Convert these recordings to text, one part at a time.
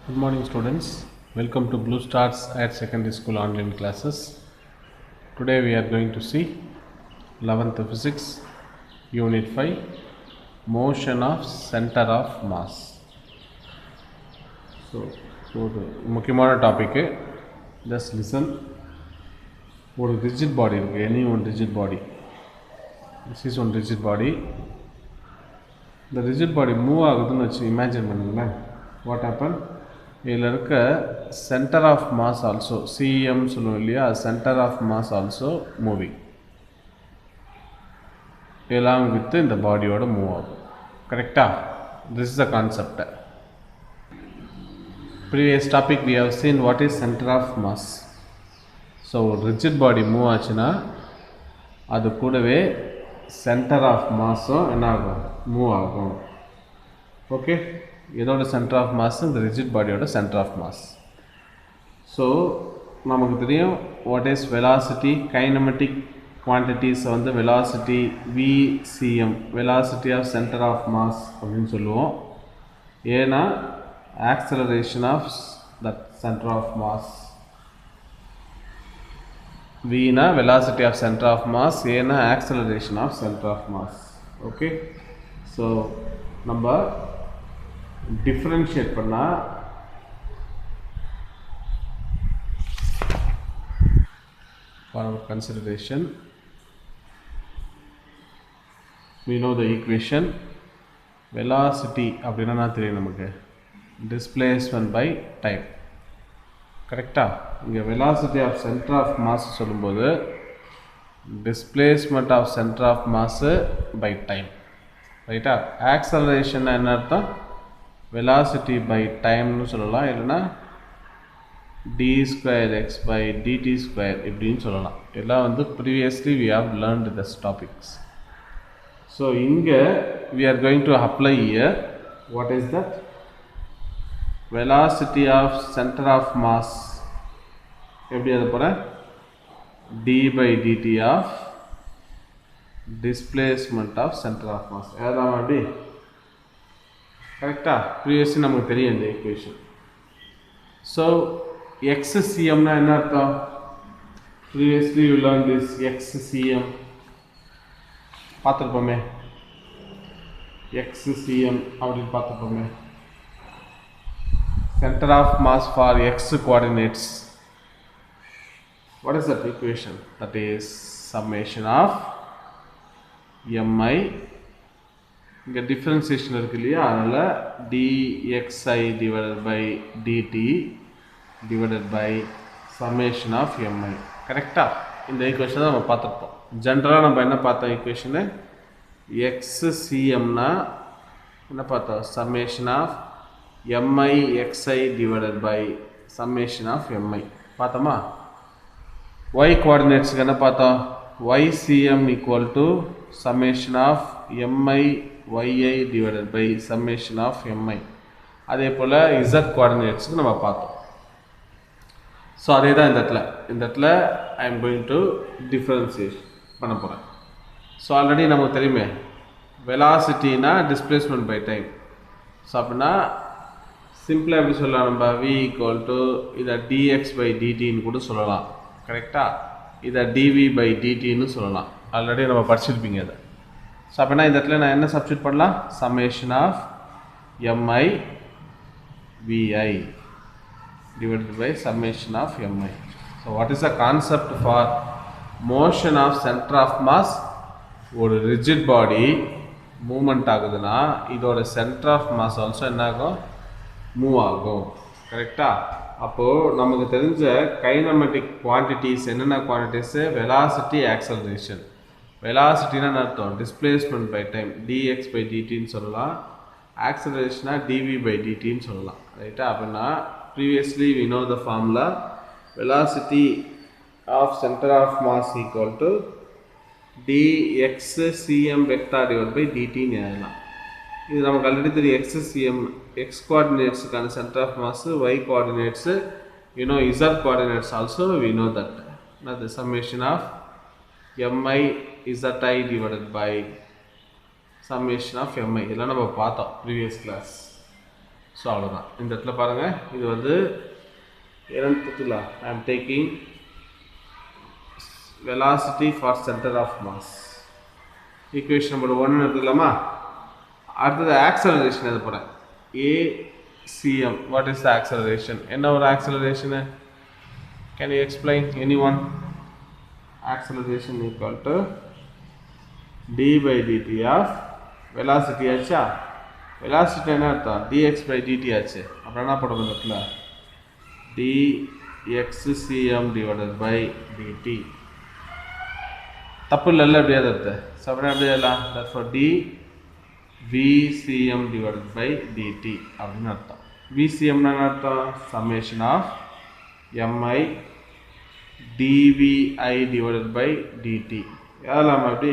Good morning, students. Welcome to Blue Stars at Secondary School online classes. Today we are going to see 11th Physics, Unit 5, Motion of Center of Mass. So, ஒரு முக்கியமான டாபிக்கு just listen. ஒரு rigid body இருக்கு, any one rigid body. This is one rigid body. இந்த rigid body move ஆகுதுன்னு வச்சு imagine பண்ணுங்களேன். What happened? இதில் இருக்க centre of mass also CM சொல்லுவோம் இல்லையா, centre of mass also moving எல்லாம் வித்து இந்த பாடியோட மூவ் ஆகும். கரெக்டாக? This is the concept. Previous topic we have seen what is centre of mass. So ஒரு ரிஜிட் பாடி மூவ் ஆச்சுன்னா அது கூடவே சென்டர் ஆஃப் மாஸும் என்ன ஆகும், மூவ் ஆகும். ஓகே, இதோட சென்டர் ஆஃப் மாஸ் இந்த ரிஜிட் பாடியோட சென்டர் ஆஃப் மாஸ். ஸோ நமக்கு தெரியும் what is velocity. Kinematic quantities வந்து velocity VCM, velocity of centre of mass அப்படின்னு சொல்லுவோம். ஏன்னா acceleration of that center of mass. வினா velocity of centre of mass, ஏன்னா acceleration of centre of mass. Okay, so நம்ம differentiate பண்ணா for our consideration we know the equation. velocity அப்படின்னா தெரியும் நமக்கு, displacement by time. கரெக்டா? இங்கே velocity of center of mass சொல்லும்போது displacement of center of mass by time. ரைட்டா? acceleration என்ன அர்த்தம்? velocity by time னு சொல்லலாம், இல்லைனா d square x by dt square இப்படின்னு சொல்லலாம். எல்லாம் வந்து previously we have learned this topics. So இங்கே we are going to apply here what is that velocity of center of mass. எப்படி அது போகிறேன், d by dt of displacement of center of mass. ஏதாவது அப்படி கரெக்டா? ப்ரீவியஸ்லி நமக்கு தெரியும் இந்த ஈக்குவேஷன். ஸோ எக்ஸ்சிஎம்னா என்ன அர்த்தம்? Previously you learn this XCM பார்த்துருப்போமே. எக்ஸ்சிஎம் அப்படின்னு பார்த்துருப்போமே, center of mass for X coordinates. What is that equation? That is summation of MI. இங்கே டிஃப்ரென்சியேஷன் இருக்குது இல்லையா, அதனால் dxi divided by dt divided by summation of MI. கரெக்டாக? இந்த equation தான் நம்ம பார்த்துருப்போம். ஜென்ரலாக நம்ம என்ன பார்த்தோம் ஈக்குவேஷனு? எக்ஸ்சிஎம்னா என்ன பார்த்தோம்? Summation of MI XI divided by summation of MI பார்த்தோமா? ஒய் கோஆர்டினேட்ஸுக்கு என்ன பார்த்தோம்? ycm equal to summation of MI yi divided by summation of mi. அதே போல் z கோஆர்டினேட்ஸுக்கு நம்ம பார்த்தோம். ஸோ அதே தான் இந்த இடத்துல ஐ எம் கோயிங் டு டிஃப்ரென்சியேட் பண்ண போகிறேன். ஸோ ஆல்ரெடி நமக்கு தெரியுமே, வெலாசிட்டினா டிஸ்பிளேஸ்மெண்ட் பை டைம். ஸோ அப்படின்னா சிம்பிளாக எப்படி சொல்லலாம், நம்ம v ஈக்குவல் டு இதை dx பை dtன்னு கூட சொல்லலாம். கரெக்டாக? இதை dv பை dtன்னு சொல்லலாம். ஆல்ரெடி நம்ம படிச்சிருப்பீங்க அதை. ஸோ அப்படின்னா இந்த இடத்துல நான் என்ன சப்ஸ்டியூட் பண்ணலாம்? Summation of MI VI divided by summation of MI. So what is the concept for motion of centre of mass? ஒரு ரிஜிட் பாடி மூமெண்ட் ஆகுதுன்னா இதோட சென்டர் ஆஃப் மாஸ் ஆல்சோ என்ன ஆகும்? மூவ் ஆகும். கரெக்டாக? அப்போது நமக்கு தெரிஞ்ச கைனமெட்டிக் குவான்டிட்டிஸ் என்னென்ன குவான்டிட்டிஸு? Velocity, acceleration. வெலாசிட்டினா அர்த்தம் displacement by time, dx by dtன்னு சொல்லலாம். ஆக்சலரேஷனா dv பை dtன்னு சொல்லலாம். ரைட்டா? அப்படின்னா previously we know the formula velocity of centre of mass equal to dxcm vector divide by dtன்னு எழுதலாம். இது நமக்கு ஆல்ரெடி தெரியும். எக்ஸ்சிஎம் எக்ஸ் கோஆர்டினேட்ஸுக்கான center of mass, Y coordinates you know z coordinates also we know that the summation of mi zi divided by summation of mi. இதெல்லாம் நம்ம பார்த்தோம் previous class. So அவ்வளோதான். இந்த இடத்துல பாருங்கள், இது வந்து என்னென்னு தெரியல. I am taking velocity for center of mass. Equation number 1 எடுத்துக்கலாமா? அடுத்தது ஆக்சலரேஷன் எது போகிறேன். ACM. What is the acceleration? என்ன ஒரு ஆக்சலரேஷனு? Can you explain any one? Acceleration equal to d by dt of velocity ஆச்சா? வெலாசிட்டி என்ன அர்த்தம்? dx by dt ஆச்சு. அப்புறம் என்ன போட இந்த இடத்துல? dxcm divided by dt. தப்பு இல்லைல்ல? எப்படியாவது அர்த்த ஸோ அப்படின்னா எப்படி எழுதலாம்? தட்ஃபார் dvcm divided by dt அப்படின்னு அர்த்தம். vcmனா என்ன அர்த்தம்? Summation of mi dvi divided by dt. எதெல்லாம் எப்படி?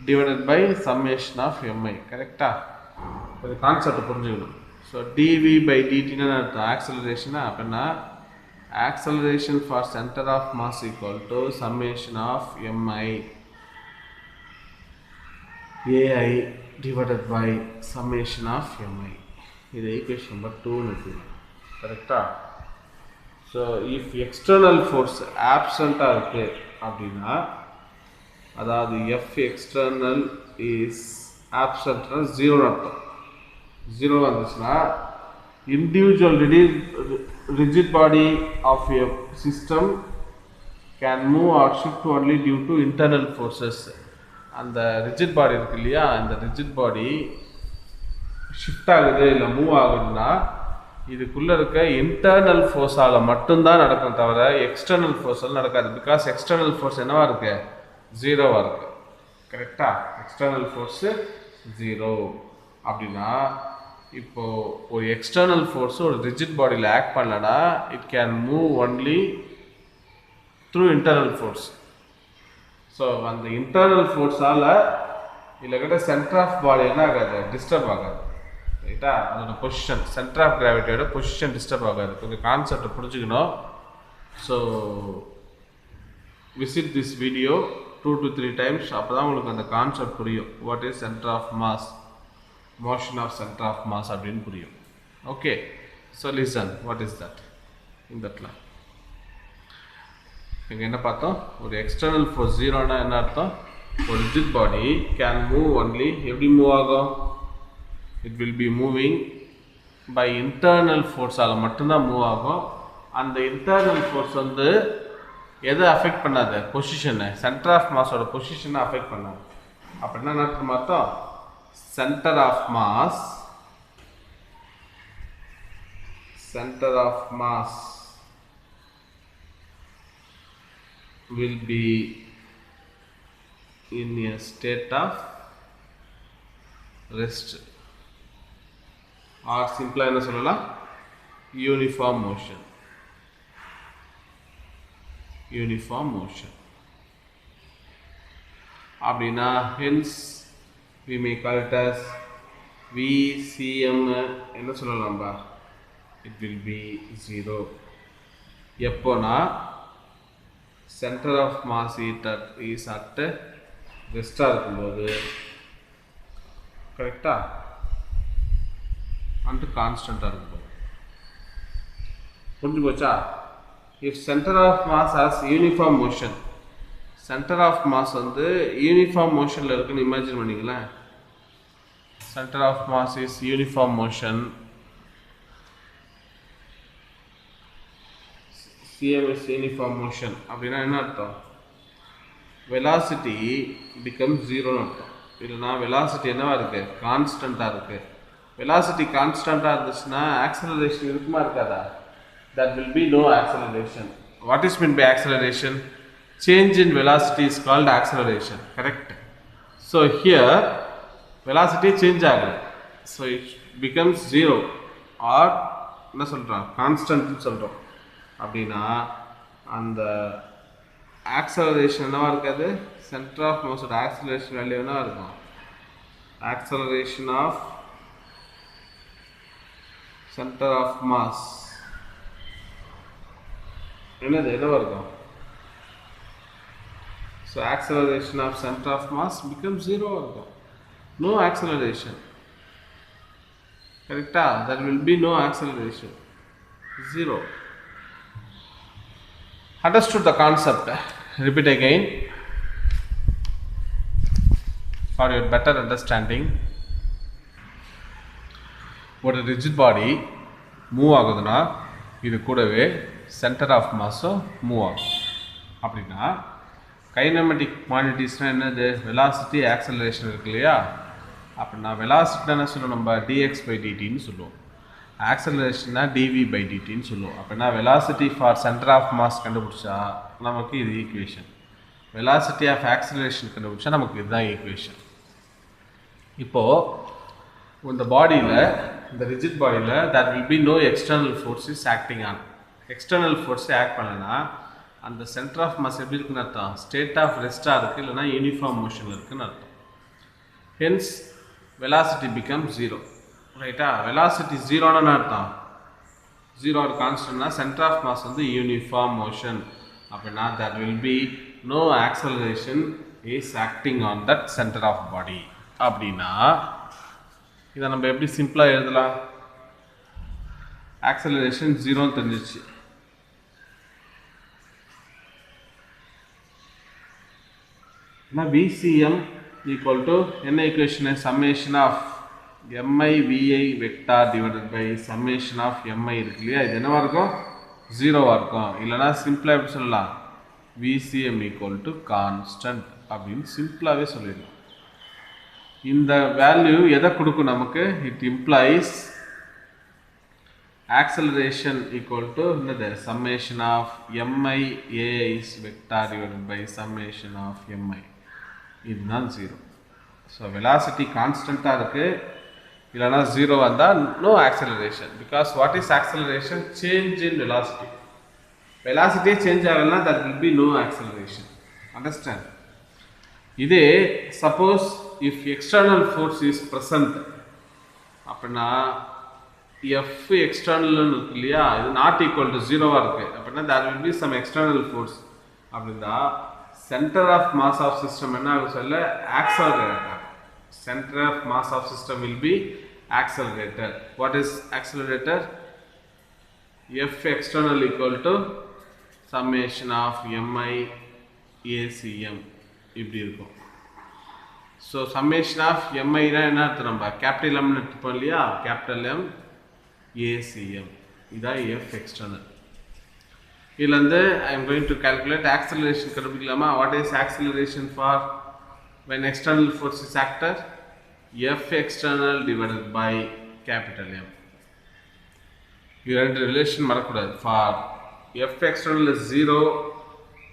divided by summation of mi. கரெக்டா? ஒரு கான்செப்ட் புரிஞ்சுக்கணும். ஸோ dv by dt னா அர்த்தம் ஆக்சலரேஷனா? அப்படின்னா acceleration for center of mass equal to summation of mi ai divided by summation of mi. இது equation number 2 னு. கரெக்டா? So if external force absent இருக்கு அப்படின்னா, அதாவது f external is absent னா 0 அர்த்தம். 0 வந்துச்சுன்னா individual rigid body of a system can move or shift only due to internal forces. அந்த rigid body இருக்கு இல்லையா, அந்த rigid body shift ஆகுது இல்லை மூவ் ஆகுதுன்னா இதுக்குள்ளே இருக்க இன்டர்னல் ஃபோர்ஸால் மட்டும்தான் நடக்கும், தவிர எக்ஸ்டர்னல் ஃபோர்ஸால் நடக்காது. பிகாஸ் எக்ஸ்டர்னல் ஃபோர்ஸ் என்னவா இருக்கு? 0வா இருக்கு. கரெக்டா? எக்ஸ்டர்னல் ஃபோர்ஸு 0 அப்படின்னா, இப்போது ஒரு எக்ஸ்டர்னல் ஃபோர்ஸு ஒரு ரிஜிட் பாடியில் ஆக்ட் பண்ணலன்னா it can move only through internal force. So அந்த இன்டர்னல் ஃபோர்ஸால் இல்லைக்கிட்ட சென்டர் ஆஃப் பாடி என்ன ஆகாது? டிஸ்டர்ப் ஆகாது. ரைட்டா? அதோட பொசிஷன், சென்டர் ஆஃப் கிராவிட்டியோட பொசிஷன் டிஸ்டர்ப் ஆகாது. கொஞ்சம் கான்செப்டை புரிஞ்சுக்கணும். So visit this video 2 to 3 times. அப்போ தான் உங்களுக்கு அந்த கான்செப்ட் புரியும். What is centre of mass, motion of center of mass அப்படின்னு புரியும். Okay, so listen, what is that? இந்த இடத்துல இங்கே என்ன பார்த்தோம்? ஒரு எக்ஸ்டர்னல் ஃபோர்ஸ் 0னா என்ன அர்த்தம்? ஒரு rigid body can move only, எப்படி மூவ் ஆகும்? It will be moving by internal ஃபோர்ஸால் மட்டும்தான் மூவ் ஆகும். அந்த இன்டர்னல் ஃபோர்ஸ் வந்து எதை அஃபெக்ட் பண்ணாது? பொசிஷனை, சென்டர் ஆஃப் மாஸோட பொசிஷனை அஃபெக்ட் பண்ணாது. அப்படின்னா என்ன அர்த்தம்? அர்த்தம் center of mass will be in a state of rest, or simple என்ன சொல்லலாம்? uniform motion. அப்படின்னா hence we may call it as VCM. என்ன சொல்லலாம்? it will be 0. எப்போனா center of mass is at ரெஸ்டாக இருக்கும்போது. கரெக்டா? அண்ட் கான்ஸ்டண்ட்டாக இருக்கும்போது. புரிஞ்சு போச்சா? If center of mass has uniform motion, center of mass வந்து யூனிஃபார்ம் மோஷனில் இருக்குன்னு இமேஜின் பண்ணிக்கலாம். Center of mass is uniform motion. CM is uniform motion. அப்படின்னா என்ன அர்த்தம்? வெலாசிட்டி பிகம் 0ன்னு அர்த்தம். இல்லைனா வெலாசிட்டி என்னவா இருக்கு? கான்ஸ்டண்ட்டாக இருக்கு. வெலாசிட்டி கான்ஸ்டண்ட்டாக இருந்துச்சுன்னா ஆக்சலரேஷன் இருக்குமா இருக்காதா? that will be no acceleration. What is meant by acceleration? Change in velocity is called acceleration. Correct? So here velocity change ஆகுது. So it becomes 0 or என்ன சொல்கிறோம்? கான்ஸ்டன்ட்னு சொல்கிறோம். அப்படின்னா அந்த ஆக்சலரேஷன் என்னவா இருக்காது? சென்டர் ஆஃப் மாஸோட ஆக்சலரேஷன் வேல்யூ என்னவா இருக்கும்? Acceleration of centre of mass என்னவா இருக்கும்? So acceleration of center of mass becomes 0 இருக்கும். No acceleration. கரெக்டா? there will be no acceleration, 0. Understood the concept? Repeat again for your better understanding. ஒரு rigid body move ஆகுதுன்னா இது கூடவே centre of மாஸும் move ஆகும். அப்படின்னா கைனமெட்டிக் குவான்டிட்டிஸ்னால் என்னது? வெலாசிட்டி, ஆக்சலரேஷன் இருக்கு இல்லையா? அப்படின்னா வெலாசிட்டினா என்ன சொல்லுவோம்? நம்ம டிஎக்ஸ் பை டிடின்னு சொல்லுவோம். ஆக்சலரேஷன்னா டிவி பை டிடின்னு சொல்லுவோம். அப்படின்னா velocity for centre of mass கண்டுபிடிச்சா நமக்கு இது ஈக்குவேஷன். வெலாசிட்டி ஆஃப் ஆக்சலரேஷன் கண்டுபிடிச்சா நமக்கு இதுதான் ஈக்குவேஷன். இப்போது இந்த பாடியில், இந்த ரிஜிட் பாடியில் there will be no external forces acting on. External force act பண்ணலைன்னா அந்த சென்டர் ஆஃப் மாஸ் எப்படி இருக்குன்னு அர்த்தம்? ஸ்டேட் ஆஃப் ரெஸ்ட்டாக இருக்குது, இல்லைனா யூனிஃபார்ம் மோஷனில் இருக்குதுன்னு அர்த்தம். Hence velocity become 0. ரைட்டா? வெலாசிட்டி 0ன்னு அர்த்தம், 0 ஒரு கான்ஸ்டன்ட்னா சென்டர் ஆஃப் மாஸ் வந்து யூனிஃபார்ம் மோஷன். அப்படின்னா there will be no acceleration is acting on that center of body. அப்படின்னா இதை நம்ம எப்படி சிம்பிளாக எழுதலாம்? ஆக்சலரேஷன் 0ன்னு தெரிஞ்சிச்சு. VCM equal to என்ன equation? summation of mi vi vector divided by summation of mi இருக்கு இல்லையா? இது என்னவா இருக்கும்? 0வா இருக்கும். இல்லைனா சிம்பிளாக எப்படி சொல்லலாம்? VCM equal to constant அப்படின்னு சிம்பிளாகவே சொல்லிடலாம். இந்த வேல்யூ எதை கொடுக்கும் நமக்கு? It implies acceleration equal to என்னது? summation of mi ai's vector divided by summation of mi. இதுதான் 0. ஸோ வெலாசிட்டி கான்ஸ்டண்ட்டாக இருக்குது, இல்லைனா 0 வந்தால் no acceleration. Because what is acceleration? Change in velocity. வெலாசிட்டியே சேஞ்ச் ஆகலைன்னா that will be no acceleration. Understand? இதே suppose if external force is present அப்படின்னா F எக்ஸ்டர்னல்னு இருக்கு இல்லையா? இது நாட் ஈக்குவல் டு 0வாக இருக்குது. அப்படின்னா there will be some external force. அப்படின்னா centre of mass of system என்ன ஆகும்? சொல்ல accelerator. Centre of mass of system will be accelerator. What is accelerator? F external equal to summation of mi acm இப்படி இருக்கும். So summation of miனா என்ன அர்த்தம்? நம்ம capital எம்னு எடுத்துப்போம் இல்லையா? கேபிட்டல் எம் acm இதான் எஃப் எக்ஸ்டர்னல். இதுலேருந்து I am going to calculate acceleration கண்டுபிடிக்கலாமா? What is acceleration for when external force is acted? F external divided by capital M. You have the relation மறக்கூடாது. For F external is 0,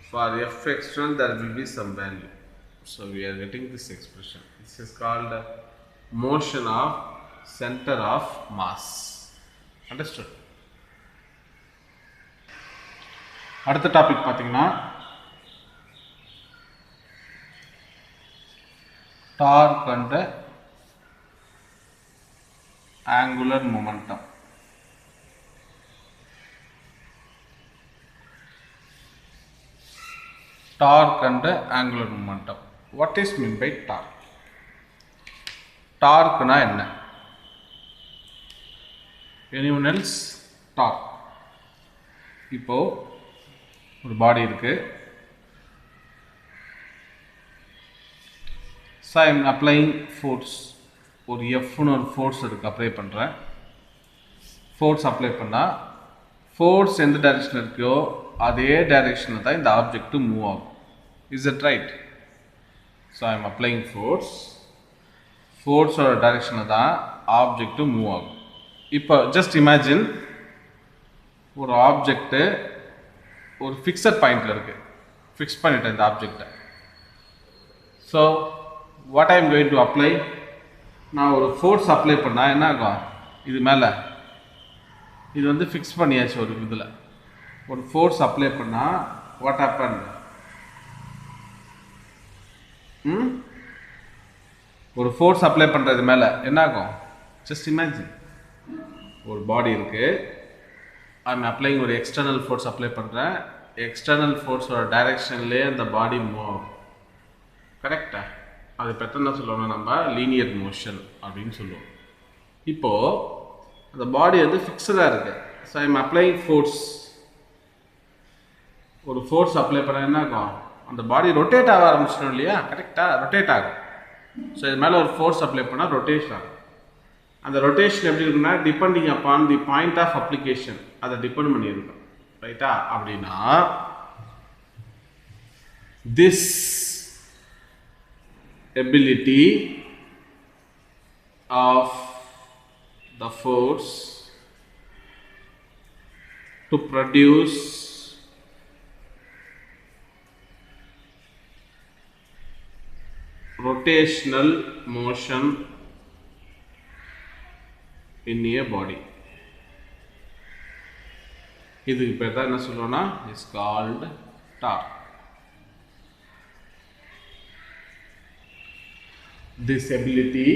for F external there will be some value. So we are getting this expression. This is called motion of center of mass. Understood? அடுத்த topic பார்த்தீங்கன்னா torque and angular momentum. Torque and angular momentum. What is mean by torque? டார்க்னா என்ன? anyone else? Torque இப்போ ஒரு body இருக்கு. So I am applying force. ஒரு எஃப்னு ஒரு ஃபோர்ஸ் இருக்குது, அப்ளை பண்ணுறேன். ஃபோர்ஸ் அப்ளை பண்ணால் ஃபோர்ஸ் எந்த டைரெக்ஷனில் இருக்கோ அதே டைரெக்ஷனில் தான் இந்த ஆப்ஜெக்ட்டு மூவ் ஆகும். Is it right? So I am applying force. ஃபோர்ஸோட டைரெக்ஷனில் தான் ஆப்ஜெக்ட்டு மூவ் ஆகும். இப்போ ஜஸ்ட் இமேஜின் ஒரு ஆப்ஜெக்ட்டு ஒரு ஃபிக்ஸட் பாயிண்டில் இருக்குது. ஃபிக்ஸ் பண்ணிட்டேன் இந்த ஆப்ஜெக்டை. So what I am going to apply? நான் ஒரு ஃபோர்ஸ் அப்ளை பண்ணால் என்ன ஆகும்? இது மேலே இது வந்து ஃபிக்ஸ் பண்ணியாச்சு. ஒரு இதில் ஒரு ஃபோர்ஸ் அப்ளை பண்ணால் வாட் ஹேப்பன்? ஒரு ஃபோர்ஸ் அப்ளை பண்ணுறது மேலே என்ன ஆகும்? ஜஸ்ட் இமேஜின் ஒரு பாடி இருக்குது. ஐ எம் அப்ளைங் ஒரு எக்ஸ்டர்னல் ஃபோர்ஸ் அப்ளை பண்ணுறேன். எக்ஸ்டர்னல் ஃபோர்ஸோட டைரெக்ஷன்லேயே அந்த பாடி மூவ் ஆகும். கரெக்டா? அது பெற்ற என்ன சொல்லுவோம்னா நம்ம லீனியர் மோஷன் அப்படின்னு சொல்லுவோம். இப்போது அந்த பாடி வந்து ஃபிக்ஸடாக இருக்குது. So I'm applying force. ஒரு ஃபோர்ஸ் அப்ளை பண்ண என்ன ஆகும், அந்த பாடி ரொட்டேட் ஆக ஆரம்பிச்சிடும் இல்லையா, கரெக்டாக ரொட்டேட் ஆகும். ஸோ இது மேலே ஒரு ஃபோர்ஸ் அப்ளை பண்ணால் ரொட்டேஷன் ஆகும். அந்த ரொட்டேஷன் எப்படி இருக்குன்னா depending upon the point of application, அதை டிபெண்ட் பண்ணியிருக்கும். ரைட்டா? அப்படின்னா this ability of the force to produce rotational motion in a body, இதுக்கு பேர் தான் என்ன சொல்லுவோம்னா is called torque. This ability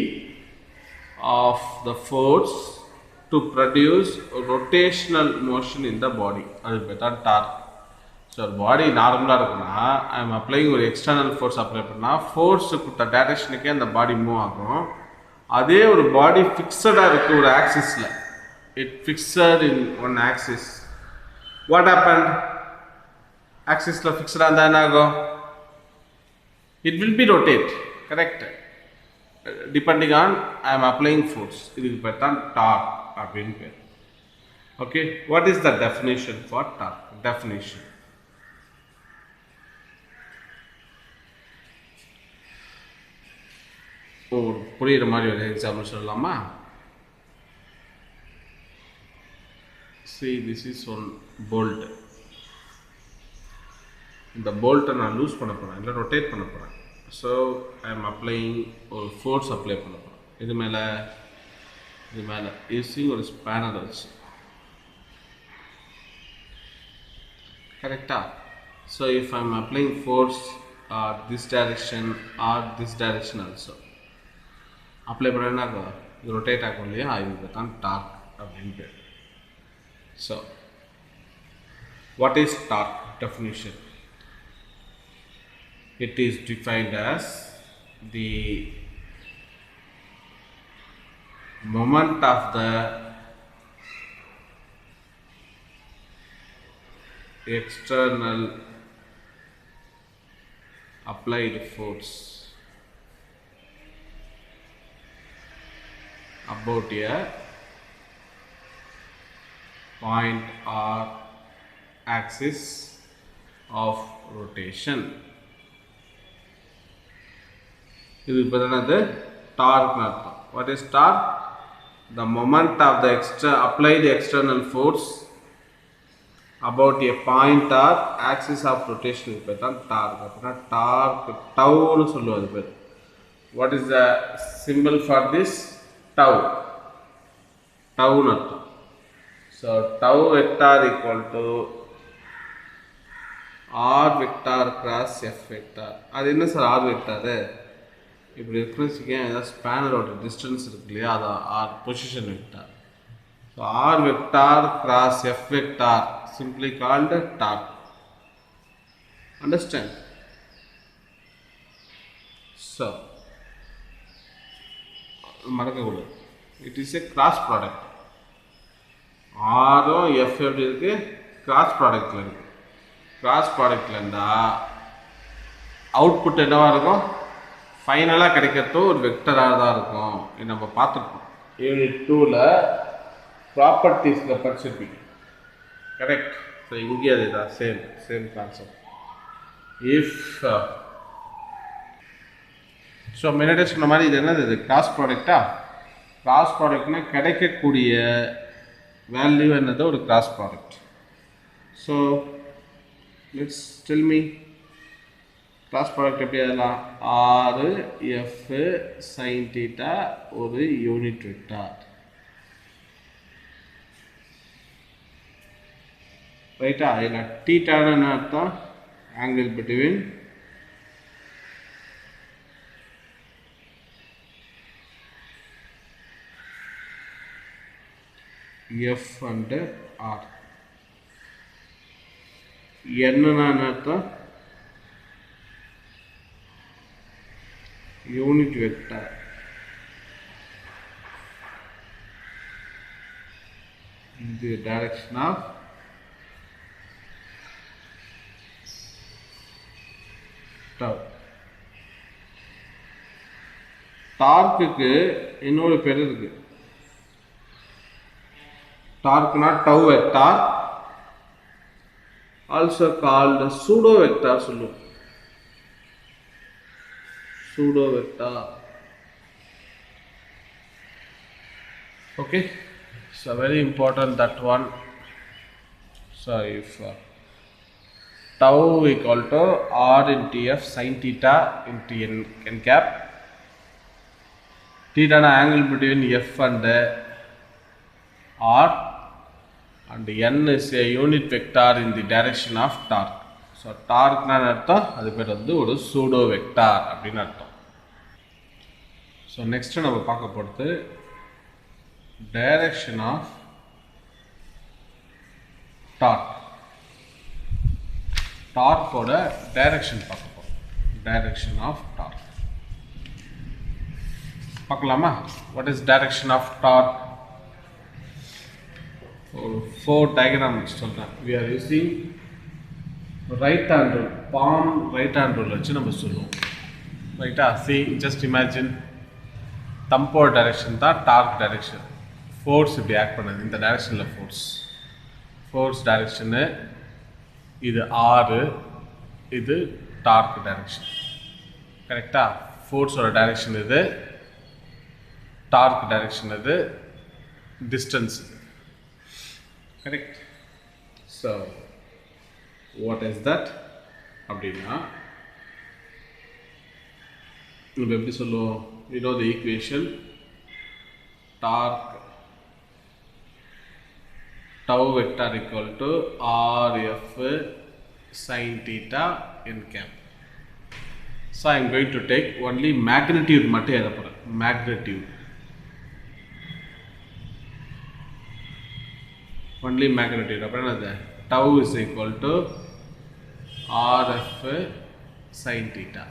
of the force to produce rotational motion in the body, அதுக்கு பேர் தான் torque. ஸோ பாடி நார்மலாக இருக்குன்னா ஐ எம் அப்ளைங் ஒரு எக்ஸ்டர்னல் ஃபோர்ஸ் அப்ளை பண்ணால் ஃபோர்ஸ் கொடுத்த டைரக்ஷனுக்கே அந்த பாடி மூவ் ஆகும். அதே ஒரு பாடி ஃபிக்ஸடாக இருக்குது ஒரு ஆக்சிஸில், it fixed in one axis. What happen? ஆக்சிஸில் ஃபிக்ஸடாக இருந்தால் என்ன ஆகும்? It will be rotate, correct, depending on I am applying force. இதுக்கு பேர் தான் டார்க் அப்படின்னு பேர். Okay, what is the definition for torque? Definition, புரியுற மாதிரி ஒரு எக்ஸாம்பிள் சொல்லலாமா? See, this is one bolt. இந்த போல்ட்டை நான் லூஸ் பண்ண போகிறேன், இல்லை ரொட்டேட் பண்ண போகிறேன். ஸோ ஐ எம் அப்ளைங் ஒரு ஃபோர்ஸ் அப்ளை பண்ண போகிறேன் இது மேலே யூஸிங் ஒரு ஸ்பேனர் வச்சு, கரெக்டாக? So if I am applying force this direction or this direction also apply பண்ணா இது ரொட்டேட் ஆகும் இல்லையா, இதுக்கு தான் டார்க் அப்படின்னு பேர். So what is torque definition? It is defined as the moment of the external applied force about a point or axis of rotation. இதுக்கு பேர் என்னது? டார்க்னு அர்த்தம். What is torque? The moment of the applied external force about a point or axis of ரொட்டேஷனுக்கு பேர் தான் torque. அப்படின்னா torque டவுன்னு சொல்லுவது பேர். What is the simple for this? Tau, டவுன்னு அர்த்தம். So tau vector equal to R vector cross F vector. அது என்ன சார் ஆர் வெக்டாரு? இப்படி இருக்குன்னு வச்சுக்கேன், ஏதாவது ஸ்பேனரோட டிஸ்டன்ஸ் இருக்கு இல்லையா, அது R position vector. So R vector cross F vector simply called torque. Understand? So மறக்கக்கூடாது, it is a cross product. ஆரும் எஃப் எப்படி இருக்கு? கிராஸ் ப்ராடக்டில் இருக்கு. கிராஸ் ப்ராடக்டில் இருந்தால் அவுட்புட் என்னவாக இருக்கும்? ஃபைனலாக கிடைக்கிறதும் ஒரு வெக்டராக தான் இருக்கும். இது நம்ம பார்த்துருக்கோம் யூனிட் 2ல் ப்ராப்பர்ட்டிஸில் படிச்சிருப்பீங்க, கரெக்ட்? ஸோ இங்கே அதே தான், சேம் கான்செப்ட். இஃப் ஸோ முன்னாடியே சொன்ன மாதிரி இது என்னது? இது கிராஸ் ப்ராடக்டா? கிராஸ் ப்ராடக்ட்னா கிடைக்கக்கூடிய வேல்யூ என்னது? ஒரு cross product. So let's tell me, cross product எப்படி எழுதலாம்? ஆறு எஃப் சைன் தீட்டா ஒரு யூனிட் வெக்டார், ரைட்டா? இதில் தீட்டான்னு என்ன அர்த்தம்? Angle between F and R. என்னன்னா என்ன அர்த்தம்? Unit vector. in the direction of tau. டார்க்குக்கு இன்னொரு பேர் இருக்கு. டார்க்னா tau vector, also called pseudo vector சொல்லுவோம். Pseudo vector. Okay, so very important that one. So if tau equal to r into f sin theta into n cap, theta na angle between f and r, and n is a unit vector in the direction of torque. So torque na அர்த்தம் அது பேர் வந்து ஒரு pseudo vector அப்படினு அர்த்தம். So next நம்ம பார்க்க போறது direction of torque. Torque ஓட direction பார்க்க போறோம். Direction of torque. பார்க்கலாமா? What is direction of torque? Four diagrams சொல்றேன். We are using right hand rule. Palm right hand rule வச்சு நம்ம சொல்லுவோம். ரைட்டா? See, just imagine thumb direction தான் torque direction. Force இப்படி ஆக்ட் பண்ணுது. இந்த டைரக்ஷன்ல ஃபோர்ஸ் டைரக்ஷனு, இது R, இது டார்க் டைரக்ஷன். கரெக்டா? ஃபோர்ஸோட டைரக்ஷன் இது, டார்க் டைரக்ஷன் இது, distance. Correct? So what is that அப்படின்னா நம்ம எப்படி சொல்லுவோம்? You know the equation torque tau vector equal to rf sin theta n cap. So I am going to take only magnitude மட்டும் எழுத போறேன். Magnitude, only magnitude. அப்ப என்னது? tau is equal to rf sin theta.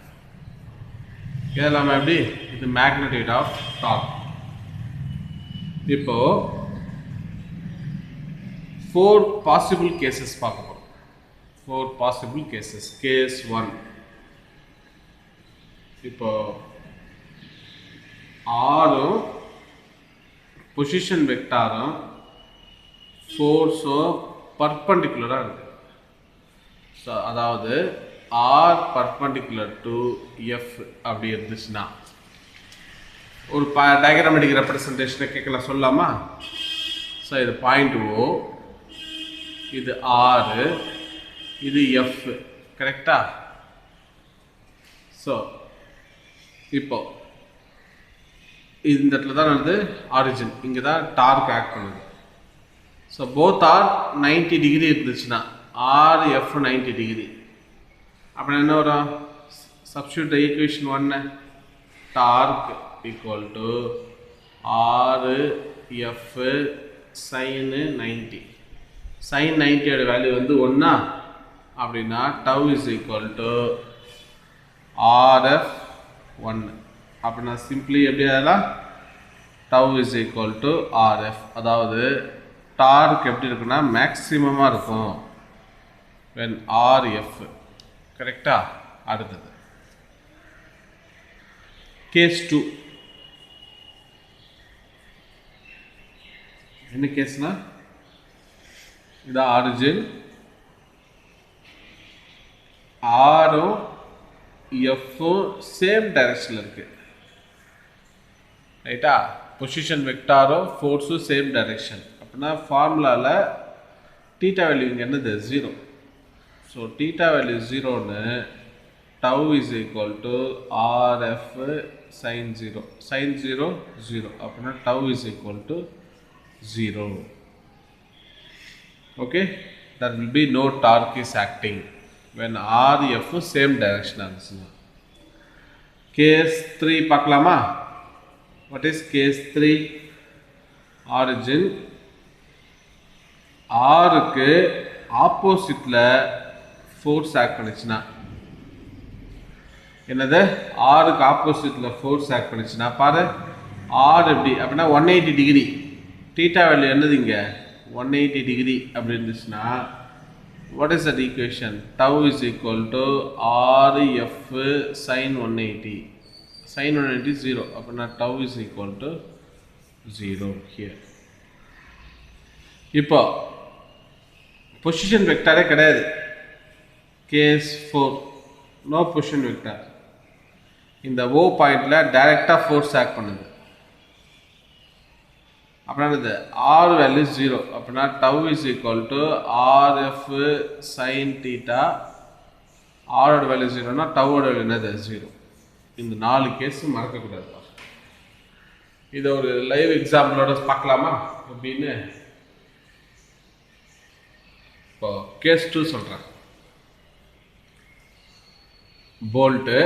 இதெல்லாம் எப்படி? இது magnitude of torque. இப்போ 4 possible cases பார்க்க போறோம். 4 possible cases. Case 1. இப்போ ஆரும் பொசிஷன் வெக்டாரும் ஃபோர்ஸும் பர்பண்டிகுலராக இருக்கு. ஸோ அதாவது ஆர் பர்பண்டிகுலர் டு எஃப் அப்படி இருந்துச்சுன்னா ஒரு டயக்ராமேட்டிக் ரெப்ரசன்டேஷனை கேட்கலாம், சொல்லலாமா? ஸோ இது பாயிண்ட் ஓ, இது ஆறு, இது எஃப். கரெக்டா? ஸோ இப்போ இந்த இடத்துல தான் வந்து ஆரிஜின், இங்கே தான் டார்க் ஆக்ட் பண்ணுது. ஸோ போத் ஆர் 90 டிகிரி இருந்துச்சுன்னா ஆர் எஃப் 90 டிகிரி அப்படின்னா என்ன வரும்? Substitute equation 1, torque equal to R F sine 90. Sine 90ஓட வேல்யூ வந்து 1 அப்படின்னா tau is equal to RF 1. அப்படின்னா சிம்பிளி எப்படி அதெல்லாம் tau is equal to RF. அதாவது டார்க் எப்படி இருக்குன்னா மேக்ஸிமமாக இருக்கும் வென் ஆர்எஃப். கரெக்டா? அடுத்தது கேஸ் 2. என்ன கேஸ்னா இது ஆரிஜின், ஆரும் எஃப்பும் சேம் டைரக்ஷனில் இருக்கு. ரைட்டா? பொசிஷன் வெக்டாரும் ஃபோர்ஸும் சேம் டைரக்ஷன். அப்படின்னா ஃபார்முலாவில் தீட்டா வேல்யூ இங்கே என்னது? 0. ஸோ தீட்டா வேல்யூ 0ன்னு tau is equal to RF sine 0. Sine 0 0 அப்படின்னா tau is equal to 0. Okay, there will be no torque is acting when RF same direction இருந்துச்சுன்னா. Case 3 பார்க்கலாமா? What is case 3? Origin Rக்கு ஆப்போசிட்ல force act பண்ணுச்சுன்னா என்னது? Rக்கு ஆப்போசிட்ல force act பண்ணுச்சுன்னா பாரு R எப்படி அப்படின்னா 180 டிகிரி. தீட்டா வேல்யூ என்னது? இங்கே 180 degree அப்படி இருந்துச்சுன்னா what is that equation? Tau is equal to RF sin 180. Sin 180 is 0. அப்பனா tau is equal to 0 here. இப்போ பொசிஷன் வெக்டாரே கிடையாது. Case 4 no position vector. இந்த O பாயிண்ட்ல டைரக்டா ஃபோர்ஸ் ஆக்ட் பண்ணுது. அப்படின்னா இது R வேல்யூ 0. அப்படின்னா tau is equal to RF sin theta. R ஓட வேல்யூ 0னா tau ஓட வேல்யூ என்னது 0. இந்த 4 கேஸ் மறக்கக்கூடாது. இதை ஒரு லைவ் எக்ஸாம்பிளோட பார்க்கலாமா அப்படின்னு. இப்போ கேஸ் 2 சொல்கிறேன். போல்ட்டு,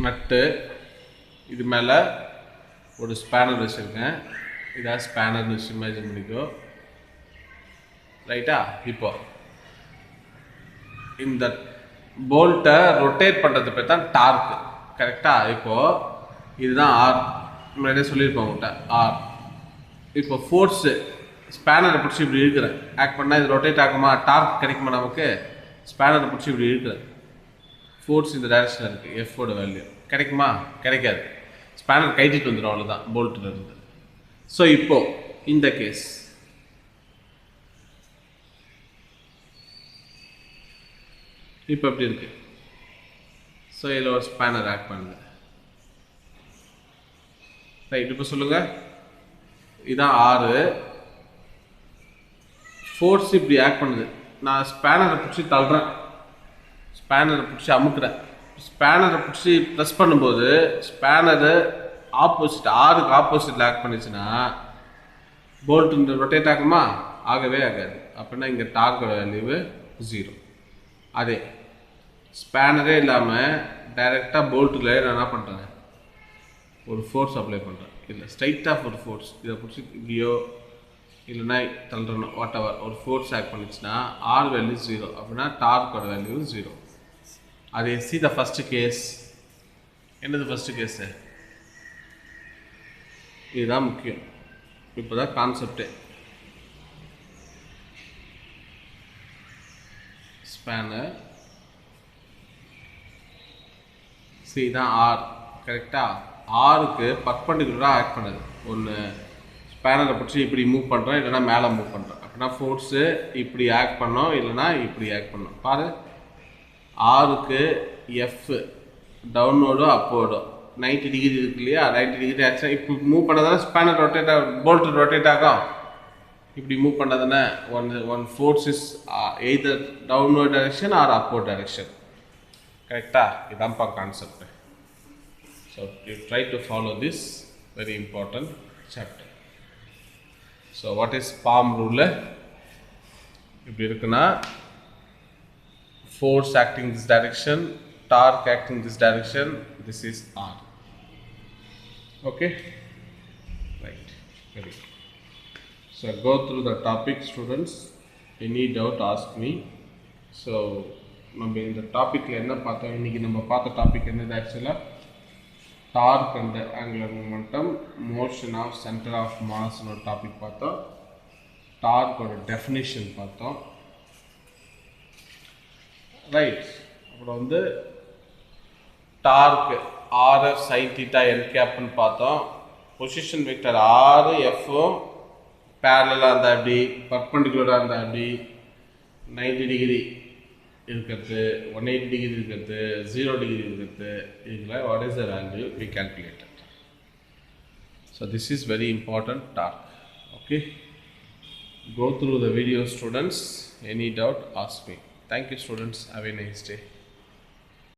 நட்டு, இது மேலே ஒரு ஸ்பேனர் வச்சுருக்கேன். இதான் ஸ்பேனர்னு வச்சு இமேஜின் பண்ணிக்கோ. ரைட்டா? இப்போ இந்த போல்ட்டை ரொட்டேட் பண்ணுறது பேர் தான் டார்க்கு. கரெக்டாக? இப்போது இதுதான் ஆர். முன்னாடியே சொல்லியிருப்போம் உங்கள்கிட்ட ஆர். இப்போ ஃபோர்ஸு ஸ்பேனரை பிடிச்சி இப்படி இருக்கிறேன். ஆக்ட் பண்ணால் இது ரொட்டேட் ஆகுமா? டார்க் கிடைக்குமா நமக்கு? ஸ்பேனரை பிடிச்சி இப்படி இருக்கிறேன். ஃபோர்ஸ் இந்த டைரக்ஷனில் இருக்குது. எஃபோட வேல்யூ கிடைக்குமா? கிடைக்காது. ஸ்பேனர் கைட்டிட்டு வந்துடும், அவ்வளோதான் போல்ட்டில் இருந்து. ஸோ இப்போது இந்த கேஸ் இப்போ எப்படி இருக்கு? ஸோ இதில் ஒரு ஸ்பேனர் ஆக்ட் பண்ணுது. ரைட், இப்போ சொல்லுங்கள். இதான் ஆறு. ஃபோர்ஸ் இப்படி ஆக்ட் பண்ணுது. நான் ஸ்பேனரை பிடிச்சி தள்ளுறேன், ஸ்பேனரை பிடிச்சி அமுக்குறேன். ஸ்பேனரை பிடிச்சி ப்ரெஸ் பண்ணும்போது ஸ்பேனரு ஆப்போசிட் ஆறுக்கு ஆப்போசிட்டில் ஆக்ட் பண்ணிச்சுன்னா போல்ட்டு ரொட்டேட் ஆகுமா? ஆகவே ஆகாது. அப்படின்னா இங்கே டார்க்கோட வேல்யூவு 0. அதே ஸ்பேனரே இல்லாமல் டைரெக்டாக போல்ட்டில் நான் என்ன பண்ணுறேன்? ஒரு ஃபோர்ஸ் அப்ளை பண்ணுறேன். இல்லை, ஸ்ட்ரைட்டாக ஒரு ஃபோர்ஸ் இதை பிடிச்சி இப்படியோ இல்லைன்னா தள்ளுறணும், வாட் எவர் ஒரு ஃபோர்ஸ் ஆக்ட் பண்ணிச்சுன்னா ஆர் வேல்யூ 0. அப்படின்னா டார்க்கோட வேல்யூ 0. அதே சி த ஃபஸ்ட்டு கேஸ். என்னது ஃபஸ்ட்டு கேஸு? இதுதான் முக்கியம். இப்போ தான் கான்செப்டே. ஸ்பேனர் சி தான் ஆர். கரெக்டாக? ஆருக்கு பர்பண்டிகுலராக ஆக்ட் பண்ணுது. ஒன்று ஸ்பேனரை பிடிச்சி இப்படி மூவ் பண்ணுறோம், இல்லைனா மேலே மூவ் பண்ணுறோம். அப்படின்னா ஃபோர்ஸு இப்படி ஆக்ட் பண்ணோம், இல்லைனா இப்படி ஆக்ட் பண்ணோம். பாரு, ஆருக்கு எஃப் டவுனோடோ அப்போடோ 90 டிகிரி இருக்கு இல்லையா? 90 டிகிரி ஆச்சுன்னா இப்போ மூவ் பண்ணதானே ஸ்பேனர் ரொட்டேட் ஆகும், போல்ட் ரொட்டேட் ஆகும். இப்படி மூவ் பண்ணதானே one force is either downward direction or upward direction. கரெக்டா? இதான்ப்பா concept. So you try to follow this very important chapter. So what is palm rule? இப்படி இருக்குன்னா force acting this direction, torque acting this direction, this is R. Okay, right, very good. So go through the topic, students. Any doubt ask me. So நம்ம இந்த டாபிக்ல என்ன பார்த்தோம்? இன்னைக்கு நம்ம பார்த்த டாபிக் என்னது? ஆக்சுவலா torque and angular momentum, motion of centre of மாஸ்னு ஒரு டாபிக் பார்த்தோம். டார்க்கோட டெஃபினிஷன் பார்த்தோம். ரைட், அப்புறம் வந்து torque r F sine theta L கேப்னு பார்த்தோம். பொசிஷன் வெக்டர் ஆர் எஃப்பும் பேரலாக இருந்தால் அப்படி, பர்பண்டிகுலராக இருந்தால் அப்படி, 90 டிகிரி இருக்கிறது, 180 டிகிரி இருக்கிறது, 0 டிகிரி இருக்கிறது, இதில் what is the value we calculated. So this is very important torque. Okay, go through the video, students. Any doubt, ask me. Thank you, students. Have a nice day.